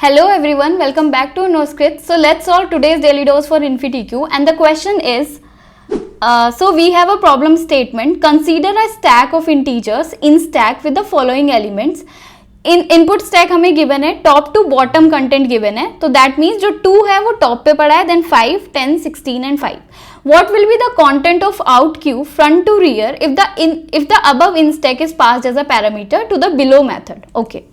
Hello everyone, welcome back to NoScript. So let's solve today's daily dose for InfyTQ, and the question is, so we have a problem statement. Consider a stack of integers in stack with the following elements. In input stack हमें given है, top to bottom content given है, तो that means जो 2 है वो top पे पड़ा है, then 5, 10, 16 and 5. What will be the content of out queue front to rear if the above in stack is passed as a parameter to the below method? Okay.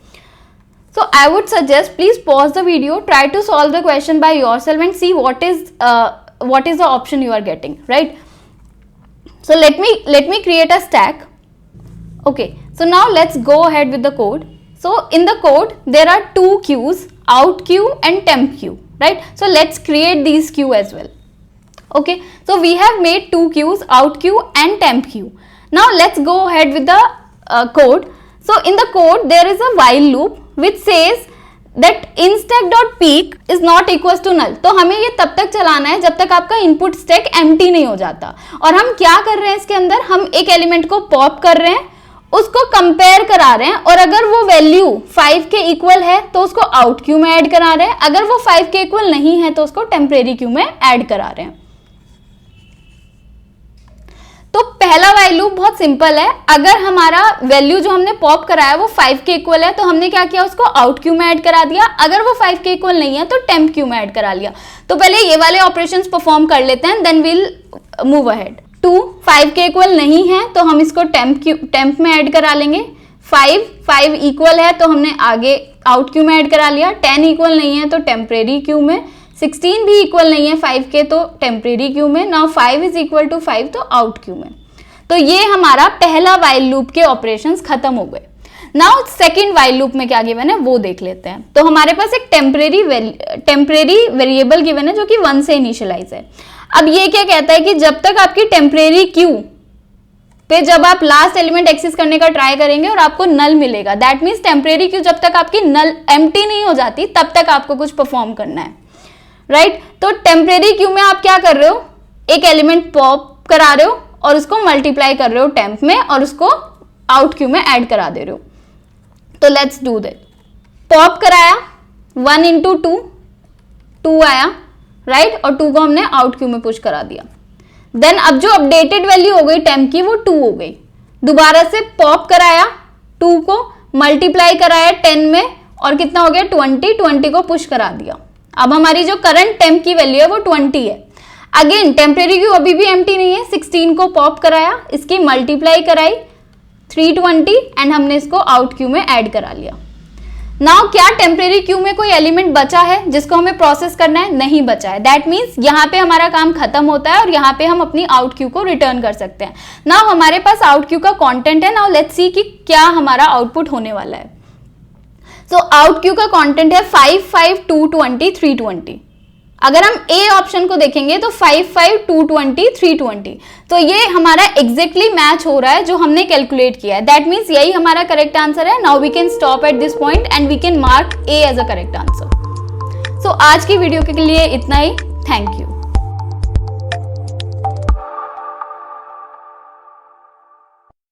So I would suggest please pause the video, try to solve the question by yourself and see what is the option you are getting, right? So let me create a stack. Okay, so now let's go ahead with the code. So in the code there are 2 queues, out queue and temp queue, right? So let's create these queue as well. Okay, so we have made 2 queues, out queue and temp queue. Now let's go ahead with the code. So in the code there is a while loop which says that instack.peak is not equals to null. तो हमें ये तब तक चलाना है जब तक आपका इनपुट स्टैक एम्प्टी नहीं हो जाता. और हम क्या कर रहे हैं इसके अंदर, हम एक एलिमेंट को पॉप कर रहे हैं, उसको कंपेयर करा रहे हैं, और अगर वो वैल्यू 5 के इक्वल है तो उसको आउट क्यू में ऐड करा रहे हैं, अगर वो 5 के इक्वल नहीं है तो उसको टेम्परेरी क्यू में ऐड करा रहे हैं. तो पहला वाइल लूप बहुत सिंपल है. अगर हमारा वैल्यू जो हमने पॉप कराया वो 5 के इक्वल है तो हमने क्या किया, उसको आउट क्यू में ऐड करा दिया. अगर वो 5 के इक्वल नहीं है तो टेम्प क्यू में ऐड करा लिया. तो पहले ये वाले ऑपरेशंस परफॉर्म कर लेते हैं, देन विल मूव अहेड. 2 5 के इक्वल नहीं है तो हम इसको टेम्प में ऐड करा लेंगे. 5 इक्वल है तो हमने आगे आउट क्यू में ऐड करा लिया. 10 इक्वल नहीं है तो टेम्परेरी क्यू में. 16 भी इक्वल नहीं है 5 के तो टेम्परेरी क्यू में. नाउ 5 इज इक्वल टू 5 तो आउट क्यू में. तो ये हमारा पहला वाइल लूप के ऑपरेशंस खत्म हो गए. नाउ सेकंड वाइल लूप में क्या गिवन है वो देख लेते हैं. तो हमारे पास एक टेम्परेरी वेरिएबल गिवन है जो कि 1 से इनिशियलाइज है. अब ये क्या कहता है कि जब तक आपकी टेम्परेरी क्यू पे जब आप लास्ट एलिमेंट एक्सेस करने का ट्राई करेंगे और आपको नल मिलेगा, दैट मीन्स टेम्परेरी क्यू जब तक आपकी नल एम्प्टी नहीं हो जाती तब तक आपको कुछ परफॉर्म करना है, राइट? तो टेम्परेरी क्यू में आप क्या कर रहे हो, एक एलिमेंट पॉप करा रहे हो और उसको मल्टीप्लाई कर रहे हो टेम्प में और उसको आउट क्यू में ऐड करा दे रहे हो. तो लेट्स डू दैट. पॉप कराया 1 इंटू 2 आया, राइट? और 2 को हमने आउट क्यू में पुश करा दिया. देन अब जो अपडेटेड वैल्यू हो गई टेम्प की वो 2 हो गई. दोबारा से पॉप कराया 2 को, मल्टीप्लाई कराया 10 में और कितना हो गया 20 को पुश करा दिया. अब हमारी जो करंट टेम्प की वैल्यू है वो 20 है. अगेन टेम्परेरी क्यू अभी भी एम्प्टी नहीं है. 16 को पॉप कराया, इसकी मल्टीप्लाई कराई 320 एंड हमने इसको आउट क्यू में ऐड करा लिया. नाउ क्या टेम्परेरी क्यू में कोई एलिमेंट बचा है जिसको हमें प्रोसेस करना है? नहीं बचा है. दैट मीन्स यहाँ पे हमारा काम खत्म होता है और यहाँ पे हम अपनी आउट क्यू को रिटर्न कर सकते हैं. नाउ हमारे पास आउट क्यू का कंटेंट है. नाउ लेट्स सी कि क्या हमारा आउटपुट होने वाला है. सो आउट क्यू का कंटेंट है 5, 5, 220, 320. अगर हम ए ऑप्शन को देखेंगे तो 5, 5, 220, 320. तो ये हमारा एग्जैक्टली मैच हो रहा है जो हमने कैलकुलेट किया है. दैट मीन्स यही हमारा करेक्ट आंसर है. Now we can stop at this point and we can mark A as a correct answer. So आज की वीडियो के लिए इतना ही. Thank you.